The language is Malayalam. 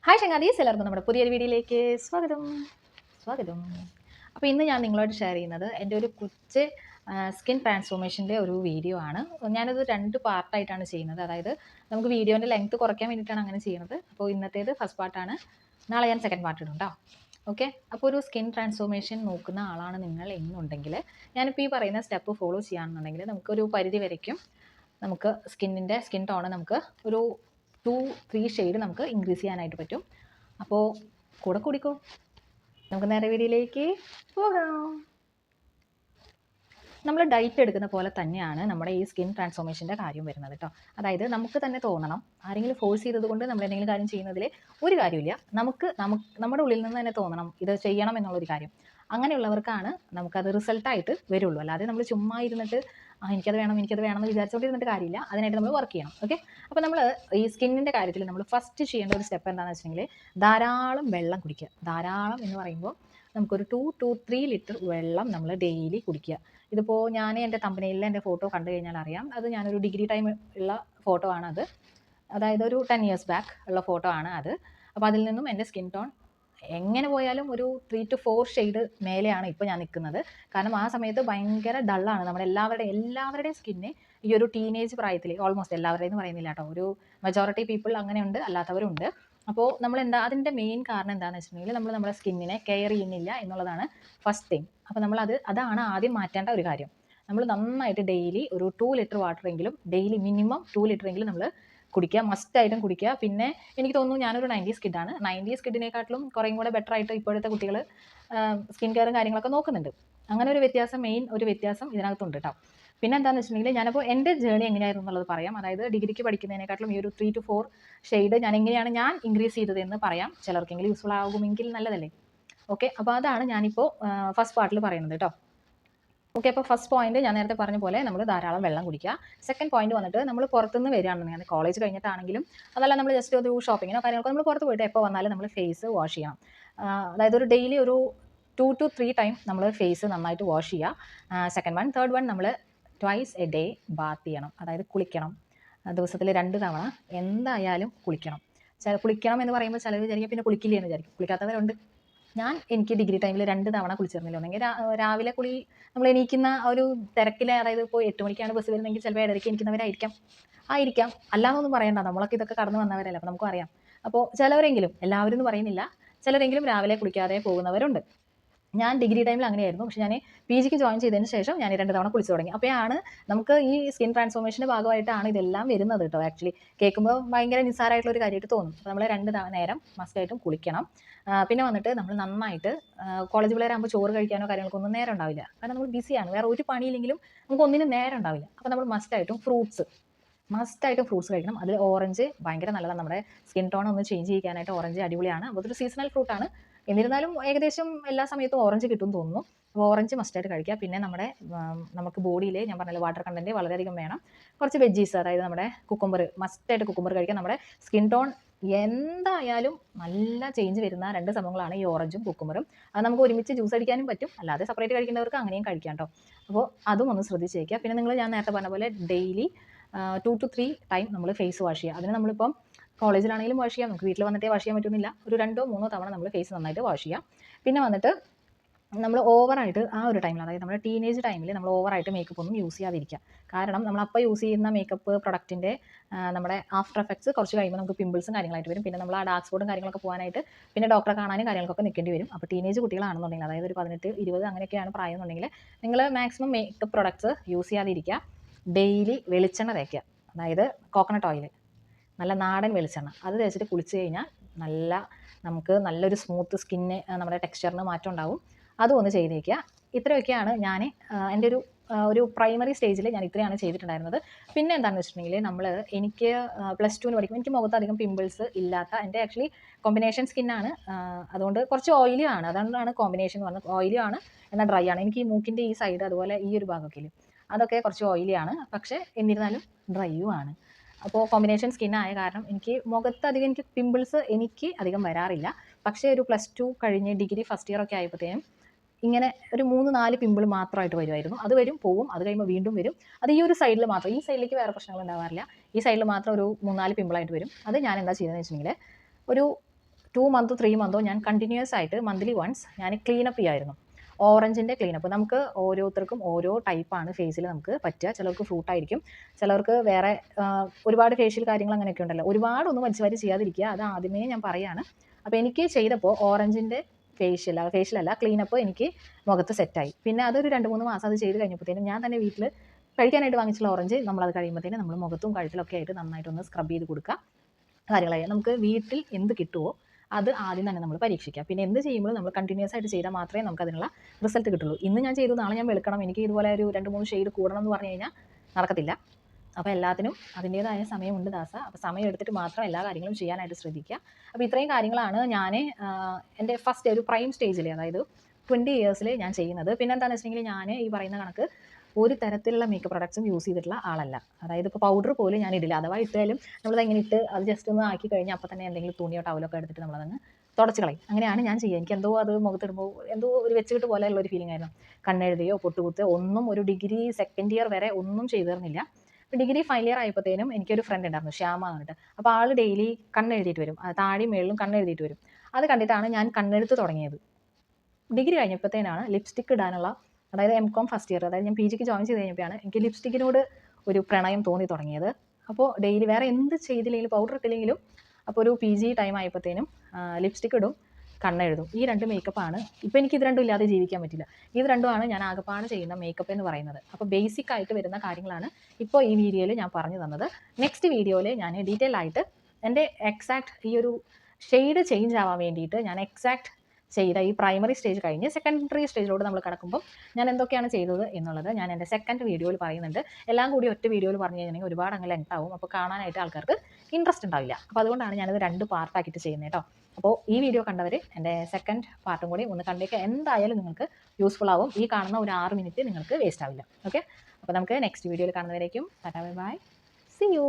ഹായ് ചങ്ങാതീസ്, എല്ലാവർക്കും നമ്മുടെ പുതിയൊരു വീഡിയോയിലേക്ക് സ്വാഗതം. സ്വാഗതം. അപ്പോൾ ഇന്ന് ഞാൻ നിങ്ങളോട് ഷെയർ ചെയ്യുന്നത് എൻ്റെ ഒരു കൊച്ച് സ്കിൻ ട്രാൻസ്ഫോർമേഷൻ്റെ ഒരു വീഡിയോ ആണ്. ഞാനത് 2 പാർട്ടായിട്ടാണ് ചെയ്യുന്നത്. അതായത് നമുക്ക് വീഡിയോൻ്റെ ലെങ്ത് കുറയ്ക്കാൻ വേണ്ടിയിട്ടാണ് അങ്ങനെ ചെയ്യുന്നത്. അപ്പോൾ ഇന്നത്തേത് ഫസ്റ്റ് പാർട്ടാണ്. നാളെ ഞാൻ സെക്കൻഡ് പാർട്ട് ഇടും കേട്ടോ. ഓക്കെ. അപ്പോൾ ഒരു സ്കിൻ ട്രാൻസ്ഫോർമേഷൻ നോക്കുന്ന ആളാണ് നിങ്ങൾ എന്നുണ്ടെങ്കിൽ, ഞാനിപ്പോൾ ഈ പറയുന്ന സ്റ്റെപ്പ് ഫോളോ ചെയ്യുകയാണെന്നുണ്ടെങ്കിൽ നമുക്കൊരു പരിധി വരയ്ക്കും നമുക്ക് സ്കിൻ ടോൺ നമുക്ക് ഒരു 2-3 ഷെയ്ഡ് നമുക്ക് ഇൻക്രീസ് ചെയ്യാനായിട്ട് പറ്റും. അപ്പോൾ കൂടെ കൂടിക്കോ, നമുക്ക് നേരെ വീഡിയോയിലേക്ക് പോകാം. നമ്മൾ ഡയറ്റ് എടുക്കുന്ന പോലെ തന്നെയാണ് നമ്മുടെ ഈ സ്കിൻ ട്രാൻസ്ഫോർമേഷൻ്റെ കാര്യം വരുന്നത് കേട്ടോ. അതായത് നമുക്ക് തന്നെ തോന്നണം, ആരെങ്കിലും ഫോഴ്സ് ചെയ്തത് കൊണ്ട് നമ്മൾ എന്തെങ്കിലും കാര്യം ചെയ്യുന്നതിൽ ഒരു കാര്യമില്ല. നമ്മുടെ ഉള്ളിൽ നിന്ന് തന്നെ തോന്നണം ഇത് ചെയ്യണം എന്നുള്ളൊരു കാര്യം. അങ്ങനെയുള്ളവർക്കാണ് നമുക്കത് റിസൾട്ടായിട്ട് വരുള്ളൂ. അല്ലാതെ നമ്മൾ ചുമ്മാ ഇരുന്നിട്ട് എനിക്കത് വേണം എന്ന് വിചാരിച്ചുകൊണ്ടിരുന്നിട്ട് കാര്യമില്ല. അതിനായിട്ട് നമ്മൾ വർക്ക് ചെയ്യണം. ഓക്കെ. അപ്പോൾ നമ്മൾ ഈ സ്കിന്നിൻ്റെ കാര്യത്തിൽ നമ്മൾ ഫസ്റ്റ് ചെയ്യേണ്ട ഒരു സ്റ്റെപ്പ് എന്താണെന്ന് വെച്ചിട്ടുണ്ടെങ്കിൽ, ധാരാളം വെള്ളം കുടിക്കുക. ധാരാളം എന്ന് പറയുമ്പോൾ നമുക്കൊരു 2 to 3 ലിറ്റർ വെള്ളം നമ്മൾ ഡെയിലി കുടിക്കുക. ഇതിപ്പോൾ ഞാൻ എൻ്റെ തമ്പനെയിലിൽ എൻ്റെ ഫോട്ടോ കണ്ടു കഴിഞ്ഞാൽ അറിയാം, അത് ഞാനൊരു ഡിഗ്രി ടൈം ഉള്ള ഫോട്ടോ ആണത്. അതായത് ഒരു 10 years ബാക്ക് ഉള്ള ഫോട്ടോ ആണ് അത്. അപ്പോൾ അതിൽ നിന്നും എൻ്റെ സ്കിൻ ടോൺ എങ്ങനെ പോയാലും ഒരു 3 to 4 ഷെയ്ഡ് മേലെയാണ് ഇപ്പോൾ ഞാൻ നിൽക്കുന്നത്. കാരണം ആ സമയത്ത് ഭയങ്കര ഡള്ളാണ്. നമ്മുടെ എല്ലാവരുടെയും സ്കിന്നെ ഈ ഒരു ടീനേജ് പ്രായത്തിൽ, ഓൾമോസ്റ്റ് എല്ലാവരുടെയും എന്ന് പറയുന്നില്ല കേട്ടോ, ഒരു മെജോറിറ്റി പീപ്പിൾ അങ്ങനെയുണ്ട്, അല്ലാത്തവരുണ്ട്. അപ്പോൾ അതിൻ്റെ മെയിൻ കാരണം എന്താണെന്ന് വെച്ചിട്ടുണ്ടെങ്കിൽ, നമ്മുടെ സ്കിന്നിനെ കെയർ ചെയ്യുന്നില്ല എന്നുള്ളതാണ് ഫസ്റ്റ് തിങ്. അപ്പോൾ അതാണ് ആദ്യം മാറ്റേണ്ട ഒരു കാര്യം. നമ്മൾ നന്നായിട്ട് ഡെയിലി ഒരു 2 ലിറ്റർ വാട്ടറെങ്കിലും, ഡെയിലി മിനിമം 2 ലിറ്ററെങ്കിലും നമ്മൾ കുടിക്കുക, മസ്റ്റായിട്ടും കുടിക്കുക. പിന്നെ എനിക്ക് തോന്നുന്നു, ഞാനൊരു 90s കിഡാണ്. 90s കിഡിനെക്കാട്ടിലും കുറേയും കൂടെ ബെറ്റർ ആയിട്ട് ഇപ്പോഴത്തെ കുട്ടികൾ സ്കിൻ കെയറും കാര്യങ്ങളൊക്കെ നോക്കുന്നുണ്ട്. അങ്ങനെ ഒരു വ്യത്യാസം, മെയിൻ ഒരു വ്യത്യാസം ഇതിനകത്തുണ്ട് കേട്ടോ. പിന്നെ എന്താണെന്ന് വെച്ചിട്ടുണ്ടെങ്കിൽ, ഞാനപ്പോൾ എൻ്റെ ജേർണി എങ്ങനെയായിരുന്നു എന്നുള്ളത് പറയാം. അതായത് ഡിഗ്രിക്ക് പഠിക്കുന്നതിനെക്കാട്ടിലും ഈ ഒരു 3 to 4 ഷെയ്ഡ് ഞാൻ ഇൻക്രീസ് ചെയ്തതെന്ന് പറയാം. ചിലർക്കെങ്കിലും യൂസ്ഫുൾ ആകുമെങ്കിൽ നല്ലതല്ലേ. ഓക്കെ. അപ്പോൾ അതാണ് ഞാനിപ്പോൾ ഫസ്റ്റ് പാർട്ടിൽ പറയുന്നത് കേട്ടോ. ഓക്കെ. അപ്പോൾ ഫസ്റ്റ് പോയിന്റ് ഞാൻ നേരത്തെ പറഞ്ഞ പോലെ നമ്മൾ ധാരാളം വെള്ളം കുടിക്കുക. സെക്കൻഡ് പോയിന്റ് വന്നിട്ട്, നമ്മൾ പുറത്തുനിന്ന് വരികയാണെന്നുണ്ടെങ്കിൽ, കോളേജ് കഴിഞ്ഞിട്ടാണെങ്കിലും അതല്ല, നമ്മൾ ജസ്റ്റ് ഒരു ഷോപ്പിങ്ങിനോ കാര്യങ്ങളൊക്കെ നമ്മൾ പുറത്ത് പോയിട്ട് എപ്പോൾ വന്നാലും നമ്മൾ ഫേസ് വാഷ് ചെയ്യണം. അതായത് ഒരു ഡെയിലി ഒരു 2 to 3 ടൈം നമ്മൾ ഫേസ് നന്നായിട്ട് വാഷ് ചെയ്യുക. Second one. തേർഡ് വൺ, നമ്മൾ ട്വൈസ് എ ഡേ ബാത്ത് ചെയ്യണം. അതായത് കുളിക്കണം. ദിവസത്തിൽ 2 തവണ എന്തായാലും കുളിക്കണം. കുളിക്കണം എന്ന് പറയുമ്പോൾ ചിലർ വിചാരിക്കും പിന്നെ കുളിക്കില്ല എന്ന് വിചാരിക്കും. കുളിക്കാത്തവരുണ്ട്. എനിക്ക് ഡിഗ്രി ടൈമിൽ 2 തവണ കുളിച്ചിരുന്നില്ല. ഒന്നെങ്കിൽ രാവിലെ നമ്മൾ എണീക്കുന്ന ഒരു തിരക്കിൽ, അതായത് ഇപ്പോൾ 8 മണിക്കാണ് ബസ് വരുന്നതെങ്കിൽ ചിലപ്പോൾ 7:30 ആയിരിക്കാം. അല്ലാന്നൊന്നും പറയണ്ട, നമ്മളൊക്കെ ഇതൊക്കെ കടന്നു വന്നവരല്ലേ, അപ്പോൾ നമുക്കും അറിയാം. അപ്പോൾ ചിലവരെങ്കിലും, എല്ലാവരും എന്ന് പറയുന്നില്ല, ചിലരെങ്കിലും രാവിലെ കുളിക്കാതെ പോകുന്നവരുണ്ട്. ഞാൻ ഡിഗ്രി ടൈമിൽ അങ്ങനെയായിരുന്നു. പക്ഷേ ഞാൻ PGക്ക് ജോയിൻ ചെയ്തതിന് ശേഷം ഞാൻ 2 തവണ കുളിച്ചു തുടങ്ങി. അപ്പോഴാണ് നമുക്ക് ഈ സ്കിൻ ട്രാൻസ്ഫോർമേഷൻ്റെ ഭാഗമായിട്ടാണ് ഇതെല്ലാം വരുന്നത് കേട്ടോ. ആക്ച്വലി കേൾക്കുമ്പോൾ ഭയങ്കര നിസ്സാരമായിട്ടുള്ള ഒരു കാര്യമായിട്ട് തോന്നും. അപ്പോൾ നമ്മൾ 2 നേരം മസ്റ്റായിട്ടും കുളിക്കണം. പിന്നെ വന്നിട്ട് നമ്മൾ നന്നായിട്ട്, കോളേജ് പിള്ളേരാകുമ്പോൾ ചോറ് കഴിക്കാനോ കാര്യങ്ങൾക്കൊന്നും നേരം ഉണ്ടാവില്ല. കാരണം നമ്മൾ ബിസിയാണ്, വേറെ ഒരു പണിയില്ലെങ്കിലും നമുക്ക് ഒന്നിനും നേരം ഉണ്ടാവില്ല. അപ്പോൾ നമ്മൾ മസ്റ്റായിട്ടും ഫ്രൂട്ട്സ് കഴിക്കണം. അതിൽ ഓറഞ്ച് ഭയങ്കര നല്ലതാണ്. നമ്മുടെ സ്കിൻ ടോൺ ഒന്ന് ചേഞ്ച് ചെയ്യാനായിട്ട് ഓറഞ്ച് അടിപൊളിയാണ്. അപ്പോൾ അതൊരു സീസണൽ ഫ്രൂട്ടാണ്. എന്നിരുന്നാലും ഏകദേശം എല്ലാ സമയത്തും ഓറഞ്ച് കിട്ടും തോന്നുന്നു. അപ്പോൾ ഓറഞ്ച് മസ്റ്റായിട്ട് കഴിക്കുക. പിന്നെ നമുക്ക് ബോഡിയിൽ, ഞാൻ പറഞ്ഞല്ലോ, വാട്ടർ കണ്ടൻറ്റ് വളരെയധികം വേണം. കുറച്ച് വെജീസ്, അതായത് നമ്മുടെ മസ്റ്റായിട്ട് കുക്കുംബർ കഴിക്കുക. നമ്മുടെ സ്കിൻ ടോൺ എന്തായാലും നല്ല ചേഞ്ച് വരുന്ന 2 സംഭവങ്ങളാണ് ഈ ഓറഞ്ചും കുക്കുംബറും. അത് നമുക്ക് ഒരുമിച്ച് ജ്യൂസ് അടിക്കാനും പറ്റും, അല്ലാതെ സെപ്പറേറ്റ് കഴിക്കുന്നവർക്ക് അങ്ങനെയും കഴിക്കാം കേട്ടോ. അപ്പോൾ അതും ഒന്ന് ശ്രദ്ധിച്ച് വയ്ക്കുക. പിന്നെ ഞാൻ നേരത്തെ പറഞ്ഞ പോലെ ഡെയിലി 2 to 3 ടൈം നമ്മൾ ഫേസ് വാഷ് ചെയ്യുക. അതിന് നമ്മളിപ്പം കോളേജിലാണെങ്കിലും വാഷ് ചെയ്യാം, നമുക്ക് വീട്ടിൽ വന്നിട്ടേ വാഷ് ചെയ്യാൻ പറ്റുന്നില്ല, ഒരു 2-3 തവണ നമ്മൾ ഫേസ് നന്നായിട്ട് വാഷ് ചെയ്യാം. പിന്നെ വന്നിട്ട് നമ്മൾ ഓവറായിട്ട് ആ ഒരു ടൈമിൽ, അതായത് നമ്മുടെ ടീനേജ് ടൈമിൽ നമ്മൾ ഓവറായിട്ട് മേക്കപ്പ് ഒന്നും യൂസ് ചെയ്യാതിരിക്കുക. കാരണം നമ്മളപ്പോൾ യൂസ് ചെയ്യുന്ന മേക്കപ്പ് പ്രൊഡക്റ്റിൻ്റെ നമ്മുടെ ആഫ്റ്റർ എഫക്ട്സ് കുറച്ച് കഴിയുമ്പോൾ നമുക്ക് പിമ്പിൾസും കാര്യങ്ങളായിട്ട് വരും. പിന്നെ നമ്മൾ ആ ഡാർക്ക് സ്പോട്ടും കാര്യങ്ങളൊക്കെ പോകാനായിട്ട് പിന്നെ ഡോക്ടറെ കാണാനും കാര്യങ്ങൾക്കൊക്കെ നിൽക്കേണ്ടി വരും. അപ്പോൾ ടീനേജ് കുട്ടികളാണെന്നുണ്ടെങ്കിൽ, അതായത് ഒരു 18-20 അങ്ങനെയൊക്കെയാണ് പ്രായം എന്നുണ്ടെങ്കിൽ, നിങ്ങൾ മാക്സിമം മേക്കപ്പ് പ്രൊഡക്ട്സ് യൂസ് ചെയ്യാതിരിക്കുക. ഡെയിലി വെളിച്ചെണ്ണ തേക്കുക. അതായത് കോക്കനട്ട് ഓയിൽ, നല്ല നാടൻ വെളിച്ചെണ്ണ, അത് തേച്ചിട്ട് കുളിച്ച് കഴിഞ്ഞാൽ നമുക്ക് നല്ലൊരു സ്മൂത്ത് സ്കിന്ന്, നമ്മുടെ ടെക്സ്ചറിന് മാറ്റം ഉണ്ടാവും. അതും ഒന്ന് ചെയ്തേക്കുക. ഇത്രയൊക്കെയാണ് ഞാൻ എൻ്റെ ഒരു പ്രൈമറി സ്റ്റേജിൽ ഞാൻ ഇത്രയാണ് ചെയ്തിട്ടുണ്ടായിരുന്നത്. പിന്നെ എന്താണെന്ന് വെച്ചിട്ടുണ്ടെങ്കിൽ, എനിക്ക് +2 പഠിക്കുമ്പോൾ എനിക്ക് മുഖത്ത് അധികം പിമ്പിൾസ് ഇല്ലാത്ത, എൻ്റെ ആക്ച്വലി കോമ്പിനേഷൻ സ്കിന്നാണ്. അതുകൊണ്ട് കുറച്ച് ഓയിലി ആണ്. അതുകൊണ്ടാണ് കോമ്പിനേഷൻ എന്ന് പറഞ്ഞത്. ഓയിലി ആണ്, എന്നാൽ ഡ്രൈ ആണ്. എനിക്ക് ഈ മൂക്കിൻ്റെ ഈ സൈഡ്, അതുപോലെ ഈ ഒരു ഭാഗമൊക്കെ ഇല്ലേ, അതൊക്കെ കുറച്ച് ഓയിലി ആണ്. പക്ഷേ എന്നിരുന്നാലും ഡ്രൈയും ആണ്. അപ്പോൾ കോമ്പിനേഷൻ സ്കിന്നായ കാരണം എനിക്ക് പിമ്പിൾസ് അധികം വരാറില്ല. പക്ഷേ ഒരു +2 കഴിഞ്ഞ് ഡിഗ്രി ഫസ്റ്റ് ഇയർ ഒക്കെ ആയപ്പോഴത്തേനും ഇങ്ങനെ ഒരു 3-4 പിമ്പിൾ മാത്രമായിട്ട് വരുമായിരുന്നു. അത് വരും, പോവും, അത് കഴിയുമ്പോൾ വീണ്ടും വരും. അത് ഈ ഒരു സൈഡിൽ മാത്രം, ഈ സൈഡിലേക്ക് വേറെ പ്രശ്നങ്ങൾ ഉണ്ടാവാറില്ല. ഈ സൈഡിൽ മാത്രം ഒരു 3-4 പിമ്പിളായിട്ട് വരും. അത് ഞാൻ എന്താ ചെയ്തതെന്ന് വെച്ചിട്ടുണ്ടെങ്കിൽ, ഒരു 2 മന്ത് 3 മന്തോ ഞാൻ കണ്ടിന്യൂസ് ആയിട്ട് മന്ത്ലി വൺസ് ഞാൻ ക്ലീനപ്പ് ചെയ്യുമായിരുന്നു. ഓറഞ്ചിൻ്റെ ക്ലീനപ്പ് നമുക്ക് ഓരോരുത്തർക്കും ഓരോ ടൈപ്പാണ് ഫേസിൽ നമുക്ക് പറ്റുക. ചിലർക്ക് ഫ്രൂട്ടായിരിക്കും, ചിലർക്ക് വേറെ ഒരുപാട് ഫേഷ്യൽ കാര്യങ്ങൾ അങ്ങനെയൊക്കെ ഉണ്ടല്ലോ. ഒരുപാടൊന്നും വലിച്ചു വാരി ചെയ്യാതിരിക്കുക, അത് ആദ്യമേ ഞാൻ പറയുകയാണ്. അപ്പോൾ എനിക്ക് ചെയ്തപ്പോൾ ഓറഞ്ചിൻ്റെ ഫേഷ്യലല്ല ക്ലീനപ്പ് എനിക്ക് മുഖത്ത് സെറ്റായി. പിന്നെ അതൊരു 2-3 മാസം അത് ചെയ്ത് കഴിഞ്ഞപ്പോഴത്തേനും ഞാൻ തന്നെ വീട്ടിൽ കഴിക്കാനായിട്ട് വാങ്ങിച്ചുള്ള ഓറഞ്ച് നമ്മളത് കഴിയുമ്പോഴത്തേനും നമ്മൾ മുഖത്തും കഴുത്തിലൊക്കെ ആയിട്ട് നന്നായിട്ടൊന്ന് സ്ക്രബ് ചെയ്ത് കൊടുക്കുക. കാര്യങ്ങളായി നമുക്ക് വീട്ടിൽ എന്ത് കിട്ടുമോ അത് ആദ്യം തന്നെ നമ്മൾ പരീക്ഷിക്കുക. പിന്നെ എന്ത് ചെയ്യുമ്പോഴും നമ്മൾ കണ്ടിന്യൂസ് ആയിട്ട് ചെയ്താൽ മാത്രമേ നമുക്ക് അതിനുള്ള റിസൾട്ട് കിട്ടുള്ളൂ. ഇന്ന് ഞാൻ ചെയ്തു, നാളെ ഞാൻ വെളുക്കണം, എനിക്ക് ഇതുപോലെ ഒരു 2-3 ഷെയ്ഡ് കൂടണം എന്ന് പറഞ്ഞു കഴിഞ്ഞാൽ നടക്കത്തില്ല. അപ്പോൾ എല്ലാത്തിനും അതിൻ്റേതായ സമയമുണ്ട് ദാസ. അപ്പോൾ സമയം എടുത്തിട്ട് മാത്രം എല്ലാ കാര്യങ്ങളും ചെയ്യാനായിട്ട് ശ്രദ്ധിക്കുക. അപ്പോൾ ഇത്രയും കാര്യങ്ങളാണ് ഞാൻ എൻ്റെ ഫസ്റ്റ് ഒരു പ്രൈം സ്റ്റേജിൽ, അതായത് 20 ഇയേഴ്സിൽ ഞാൻ ചെയ്യുന്നത്. പിന്നെ എന്താണെന്ന് വെച്ചിട്ടുണ്ടെങ്കിൽ ഞാൻ ഈ പറയുന്ന കണക്ക് ഒരു തരത്തിലുള്ള മേക്കപ്പ് പ്രൊഡക്ട്സും യൂസ് ചെയ്തിട്ടുള്ള ആളല്ല. അതായത് ഇപ്പോൾ പൗഡർ പോലും ഞാൻ ഇടില്ല. അഥവാ ഇട്ടാലും നമ്മളത് എങ്ങനെ ഇട്ട് അത് ജസ്റ്റ് ഒന്ന് ആക്കി കഴിഞ്ഞാൽ അപ്പോൾ തന്നെ എന്തെങ്കിലും തുണിയോ ടവലൊക്കെ എടുത്തിട്ട് നമ്മളതങ്ങ് തുടച്ച് കളയും. അങ്ങനെയാണ് ഞാൻ ചെയ്യുക. എനിക്ക് എന്തോ അത് മുഖത്തിടുമ്പോൾ എന്തോ ഒരു വെച്ചുകിട്ട് പോലെയുള്ള ഒരു ഫീലിംഗ് ആയിരുന്നു. കണ്ണെഴുതിയോ പൊട്ടുകുത്തോ ഒന്നും ഒരു ഡിഗ്രി സെക്കൻഡ് ഇയർ വരെ ഒന്നും ചെയ്തു തരുന്നില്ല. ഡിഗ്രി ഫൈനൽ ഇയർ ആയപ്പോഴത്തേനും എനിക്കൊരു ഫ്രണ്ട് ഉണ്ടായിരുന്നു, ശ്യാമ എന്നിട്ട്. അപ്പോൾ ആൾ ഡെയിലി കണ്ണെഴുതിയിട്ട് വരും, താഴെയും മേളിലും കണ്ണെഴുതിയിട്ട് വരും. അത് കണ്ടിട്ടാണ് ഞാൻ കണ്ണെഴുത്ത് തുടങ്ങിയത്. ഡിഗ്രി കഴിഞ്ഞപ്പോഴത്തേനാണ് ലിപ്സ്റ്റിക്ക് ഇടാനുള്ള, അതായത് എം.കോം ഫസ്റ്റ് ഇയർ, അതായത് ഞാൻ PGക്ക് ജോയിൻ ചെയ്ത് കഴിഞ്ഞപ്പോഴാണ് എനിക്ക് ലിപ്സ്റ്റിക്കിനോട് ഒരു പ്രണയം തോന്നി തുടങ്ങിയത്. അപ്പോൾ ഡെയിലി വേറെ എന്ത് ചെയ്തില്ലെങ്കിലും പൗഡർ ഇട്ടില്ലെങ്കിലും അപ്പോൾ ഒരു PG ടൈം ആയപ്പോഴത്തേനും ലിപ്സ്റ്റിക്ക് ഇടും, കണ്ണെഴുതും. ഈ 2 മേക്കപ്പാണ്. ഇപ്പോൾ എനിക്ക് ഇത് രണ്ടും ഇല്ലാതെ ജീവിക്കാൻ പറ്റില്ല. ഇത് രണ്ടുമാണ് ഞാൻ ആകെപ്പാട് ചെയ്യുന്ന മേക്കപ്പ് എന്ന് പറയുന്നത്. അപ്പോൾ ബേസിക് ആയിട്ട് വരുന്ന കാര്യങ്ങളാണ് ഇപ്പോൾ ഈ വീഡിയോയിൽ ഞാൻ പറഞ്ഞു തന്നത്. നെക്സ്റ്റ് വീഡിയോയിൽ ഞാൻ ഡീറ്റെയിൽ ആയിട്ട് എൻ്റെ എക്സാക്ട് ഈ ഒരു ഷെയ്ഡ് ചേഞ്ച് ആവാൻ വേണ്ടിയിട്ട് ഞാൻ എക്സാക്ട് ചെയ്ത ഈ പ്രൈമറി സ്റ്റേജ് കഴിഞ്ഞ് സെക്കൻഡറി സ്റ്റേജിലോട്ട് നമ്മൾ കടക്കുമ്പോൾ ഞാൻ എന്തൊക്കെയാണ് ചെയ്തത് എന്നുള്ളത് ഞാൻ എൻ്റെ സെക്കൻഡ് വീഡിയോയിൽ പറയുന്നുണ്ട്. എല്ലാം കൂടി ഒറ്റ വീഡിയോയിൽ പറഞ്ഞു കഴിഞ്ഞിട്ടുണ്ടെങ്കിൽ ഒരുപാട് അങ്ങ് ലെങ്ത് ആവും. അപ്പോൾ കാണാനായിട്ട് ആൾക്കാർക്ക് ഇൻട്രസ്റ്റ് ഉണ്ടാവില്ല. അപ്പോൾ അതുകൊണ്ടാണ് ഞാനത് 2 പാർട്ടാക്കിയിട്ട് ചെയ്യുന്നത് കേട്ടോ. അപ്പോൾ ഈ വീഡിയോ കണ്ടവർ എൻ്റെ സെക്കൻഡ് പാർട്ടും കൂടി ഒന്ന് കണ്ടേക്കുക. എന്തായാലും നിങ്ങൾക്ക് യൂസ്ഫുൾ ആവും. ഈ കാണുന്ന ഒരു 6 മിനിറ്റ് നിങ്ങൾക്ക് വേസ്റ്റ് ആവില്ല. ഓക്കെ, അപ്പോൾ നമുക്ക് നെക്സ്റ്റ് വീഡിയോയിൽ കാണുന്നവരേക്കും tata bye bye, see U.